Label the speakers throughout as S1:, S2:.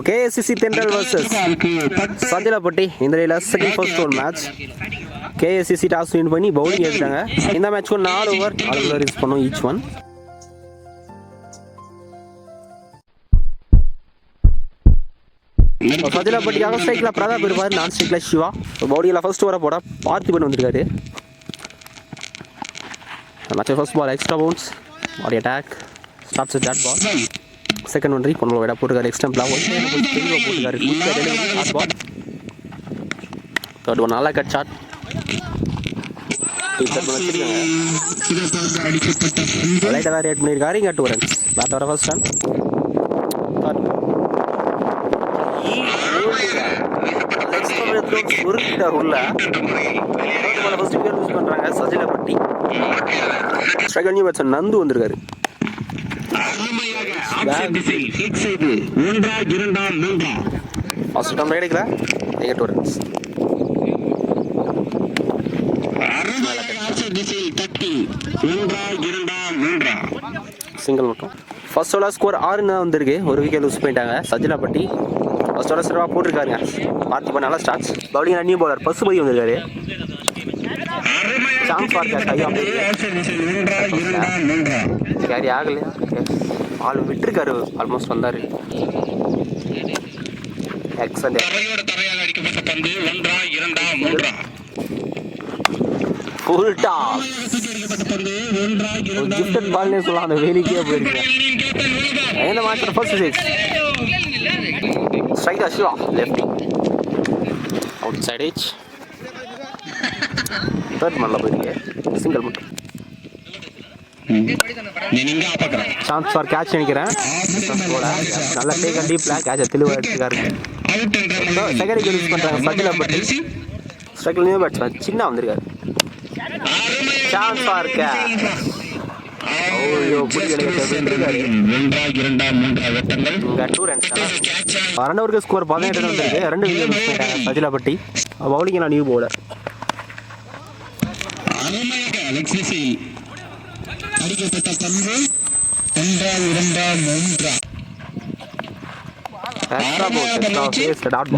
S1: KSCC Tendal vs Sajilapatti இந்த நிலையில second first one match. KSCC toss win பண்ணி bowling எடுத்தாங்க. இந்த மேட்ச்க்கு 4 ஓவர் 4 ஓவர்ஸ் பண்ணோம் ஈச் ஒன். சஜிலாப்பட்டிக்காக ஸ்ட்ரைக்ல பிரதாப் இருப்பார், நான் ஸ்ட்ரைக்ல சிவா. பவுலிங்ல ஃபர்ஸ்ட் ஓவரை போட பார்த்திபன் வந்திருக்காரு. Match first ball extra bounce or attack starts with that ball. Second one ரீ பொண்ணு விட போட்டுருக்காரு எக்ஸ்டெம்ப்ல தெளிவாக போட்டுருக்காரு. லாஸ்ட் பால் தேர்ட் ஒன் நல்லா கட் ஷாட். லைட்டாக தான் ரேட் பண்ணியிருக்காரு. இங்கே 2 ரன்ஸ் பேட் வர ஃபர்ஸ்ட் ரன். உள்ள ஃபர்ஸ்ட் விக்கெட் யூஸ் பண்ணுறாங்க சஜிலாப்பட்டி. ஸ்ட்ரைக்கர் நியூ பேட்ஸ்மேன் நந்து வந்திருக்காரு. ஃபர்ஸ்ட் டம் ரைட் எடுக்கல இங்கே 2 ரன்ஸ். சிங்கிள் மட்டும். ஃபர்ஸ்ட் ஓவர் ஸ்கோர் 6 வந்திருக்கு. ஒரு விக்கெட் லூஸ் பண்ணிட்டாங்க சஜிலாப்பட்டி. ஃபர்ஸ்ட் ஓவர் சிறப்பாக போட்டிருக்காருங்க பார்த்திபன். நல்லா starts. Bowling new bowler Pasupathi வந்திருக்காரு. சான்ஸ் கேரி ஆகலையா, ஆள் விட்டுருக்காரு. ஆல்மோஸ்ட் வந்தாரு. எக்ஸலென்ட். Full toss. கிஃப்டட் பால்னே சொல்லலாம். அந்த வேலிக்கே போயிருக்கு. இந்த match first 6 strike Siva lefty outside edge. Third மல்ல போயிருக்கு. சிங்கிள் மட்டும். சான்ஸ் ஃபார் கேட்ச் நினைக்கிறேன். நல்ல டேக் அண்ட் டீப்ல கேட்சை தெளிவாக எடுத்துக்காரு. செகண்ட் விக்கெட் யூஸ் பண்ணுறாங்க சஜிலாப்பட்டி. ஸ்ட்ரைக்கில் நியூ பேட்ஸ்மேன் சின்ன வந்திருக்காரு. Chance for catch. ஓயோ புடி கிடைக்காது. 2 ரன்ஸ். 2 ஓவருக்கு ஸ்கோர் 18 வந்திருக்கு. 2 விக்கெட் மிஸ் பண்ணிட்டாங்க சஜிலாப்பட்டி. பவுலிங் நியூ பவுலர்
S2: அடிக்கப்பட்ட பந்து 1 2 3
S1: எக்ஸ்ட்ரா பால் எக்ஸ்ட்ரா டாட்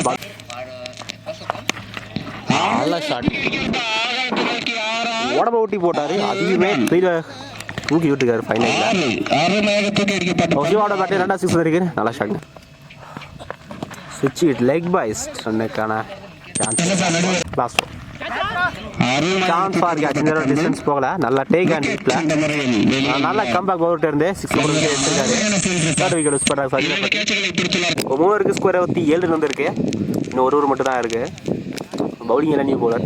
S1: பால். நல்ல ஷாட். உடம்ப ஊட்டி போட்டாரு. அதுவுமே தூக்கி விட்டுருக்காரு ஃபைனலில். ஓகேவோட பேட்டே 2 6 இருக்கு. நல்ல ஷாட். சுவிட்ச் இட் லெக் பைஸ் அன்னைக்கான chance. Last chance for catch. இந்த டிஸ்டன்ஸ் போகல. நல்ல டேக் அண்ட் டீப்ல நல்ல கம்பேக் பவுலர் இருந்து 6 எடுத்துருக்காரு. தேர்ட் விக்கெட் யூஸ் பண்ணுறாங்க சஜிலாப்பட்டி. 3 ஓவருக்கு ஸ்கோர் 27 வந்திருக்கு. இன்னும் 1 ஓவர் மட்டும் தான் இருக்கு. பவுலிங் எல்லாம் நியூ பவுலர்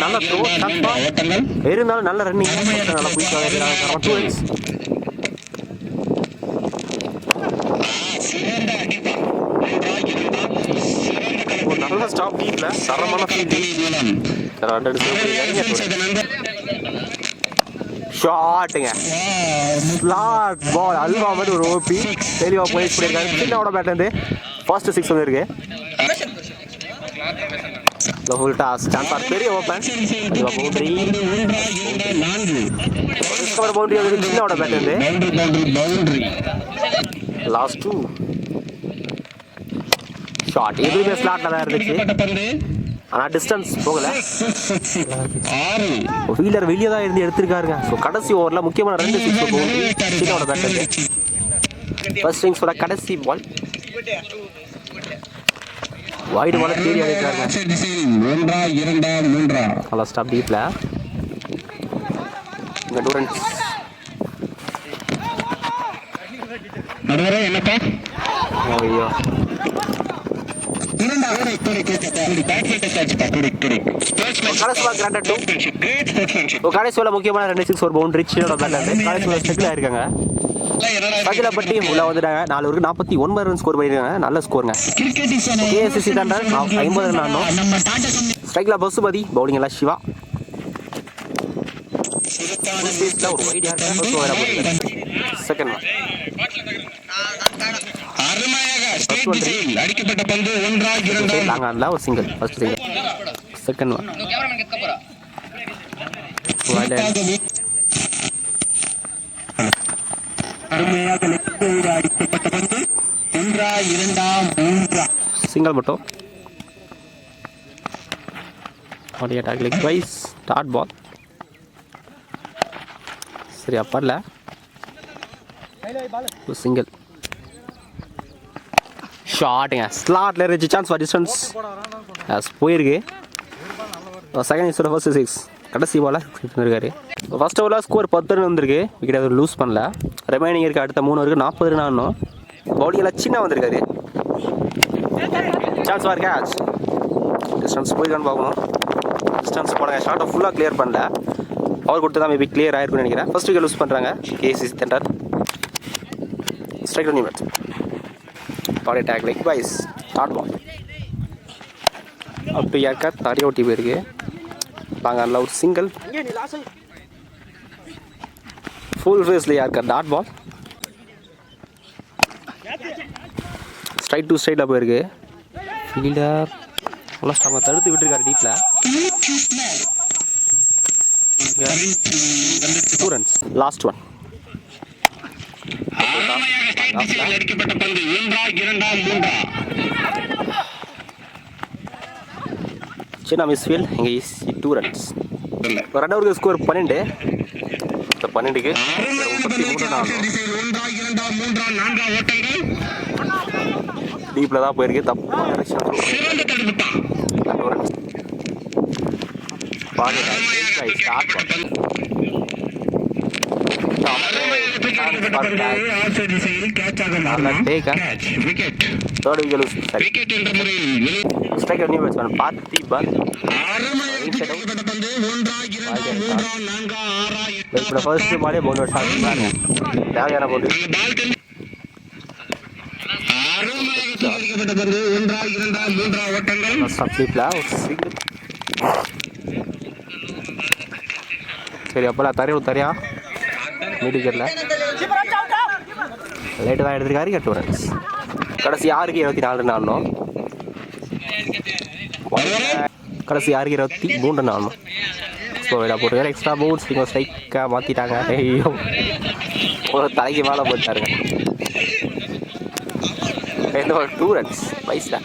S1: நல்ல த்ரோ இருந்தாலும் நல்ல ரன்னிங். நல்லா போயிட்டு நல்ல ஸ்டாப் டீப்ல தரமான ஷாட்டுங்க. ஸ்லாட் பால் அல்வா மாதிரி ஒரு ஓபி தெளிவாக போய் பண்ணியிருக்காரு. சின்னோட பேட் வந்து ஃபர்ஸ்ட் 6 வந்துருக்கு. Full toss. சான்ஸ் ஃபார் பெரிய ஓப்பன். பவுண்டரி டிஸ்கவர் பவுண்டரி வந்து சின்னோட பேட் வந்து லாஸ்ட் 2 ஷாட். எதுவுமே ஸ்லாட்ல தான் இருந்துச்சு. ஆனால் டிஸ்டன்ஸ் போகல. ஃபீல்டர் வெளியே தான் இருந்து எடுத்திருக்காருங்க. ஸோ கடைசி ஓவரில் முக்கியமான 2 6 பவுண்டரி சின்னோட பேட் வந்து ஃபர்ஸ்ட் இன்னிங்ஸோட கடைசி பால் வைடு பால தேடி அடிக்கிறாங்க.
S2: 1 2 3
S1: நல்லா ஸ்டாப் டீப்ல. இங்க 2 ரன்ஸ்.
S2: நடுவரே என்னப்பா?
S1: ஐயோ கடைசியில் முக்கியமான 2 6 ஒரு பவுண்டரி சின்னோட பேட்ல இருந்து கடைசியில் ஸ்டெக்ல இருக்காங்க. சஜிலாப்பட்டி உள்ள வந்துட்டாங்க. 4 ஓவருக்கு 49 ரன் ஸ்கோர் பண்ணிருக்காங்க. நல்ல ஸ்கோருங்க. KSCC தண்டர் 50 ரன் ஆனோம். ஸ்ட்ரைக்ல பசுபதி. பவுலிங் எல்லாம் சிவா. ஒரு வைட் செகண்ட் அடிக்கப்பட்ட பந்து 1 2 ஒரு single. First single. Second one
S2: அருமையாக அடிக்கப்பட்ட பந்து 1 2 3
S1: சிங்கிள் மட்டும் body attack like twice start ball சரி அப்பல்ல சிங்கிள் ஷாட்டுங்க ஸ்லாட்ல இருந்துச்சு சான்ஸ் ஃபார் டிஸ்டன்ஸ் போயிருக்கு செகண்ட் இஸ் ஃபர்ஸ்ட் 6 கடைசி பால இருக்காரு ஃபர்ஸ்ட் ஓவரில் ஸ்கோர் 10 ரன் வந்திருக்கு விக்கெட் எதுவும் லூஸ் பண்ணல ரிமைனிங் இருக்க அடுத்த 3 வரைக்கும் 40 ரன் ஆடணும் பவுலிங்கெல்லாம் சின்ன வந்திருக்காரு சான்ஸ் ஃபார் கேட்ச் டிஸ்டன்ஸ் போயிருக்கான்னு பார்க்கணும் டிஸ்டன்ஸ் போனாங்க ஷார்ட்டை ஃபுல்லாக கிளியர் பண்ணல அவர் கொடுத்து தான் மேபி கிளியர் ஆயிருக்குன்னு நினைக்கிறேன் ஃபர்ஸ்ட் விக்கெட் லூஸ் பண்ணுறாங்க கேசிசி சென்டர் ஸ்ட்ரைக் நியூ பாடி டேக் லைக் வைஸ் ஸ்டார்ட் பால் அப் டு யாக்கா தடி ஓட்டி போயிருக்கு பாங்க ஒரு சிங்கிள் ஃபுல் ஃபேஸில் யாருக்கா டாட் பால் ஸ்ட்ரைட் டு ஸ்ட்ரைட்டில் போயிருக்கு ஃபீல்டர் நல்லா ஸ்ட்ராங்காக தடுத்து விட்டுருக்காரு டீப்பில் 2 ரன்ஸ் லாஸ்ட் ஒன்
S2: அடிக்கப்பட்ட பந்து 1 2 3
S1: சின்ன மிஸ்ஃபீல் இங்கே 2 ரன்ஸ் ரன் ஓவருக்கு ஸ்கோர் 12 இந்த 12க்கு 33 டீப்பில் தான் போயிருக்கு தப்பான ஃபர்ஸ்ட் பாலே பவுலர் ஷாட் தேவையான பவுண்டரி சரி அப்போல்லாம் தரையா மீடிக்கரில் லேட்டு தான் எடுத்துருக்காரு 8 ரன்ஸ் கடைசி 6க்கு 24 ரன் ஆடணும் கடைசி 6க்கு 23 ரன் ஆடணும் ஸோ இதில் போட்டு எக்ஸ்ட்ரா பவுல்ஸ் நீங்கள் ஸ்ட்ரைக்காக மாற்றிட்டாங்க ஐயோ ஒரு தலைக்கு மேலே போட்டாருங்க ஒரு 2 ரன்ஸ் வயசில்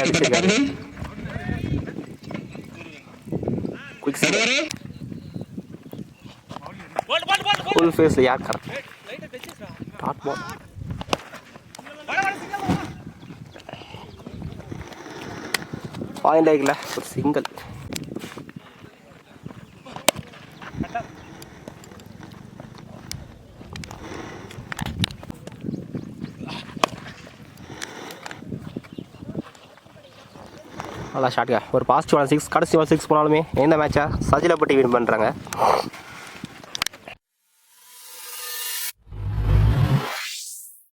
S1: அடிச்சிருக்காரு குயிக் ஃபுல் ஃபேஸ் யார் கரெக்ட் டாட் பால் பாயிண்ட் ஆகிக்கல ஒரு சிங்கிள் நல்லா ஷாட்டுங்க ஒரு பாசிட்டிவான 6 கடைசி 6 போனாலுமே எந்த மேட்சை சஜிலப்பட்டி வின் பண்ணுறாங்க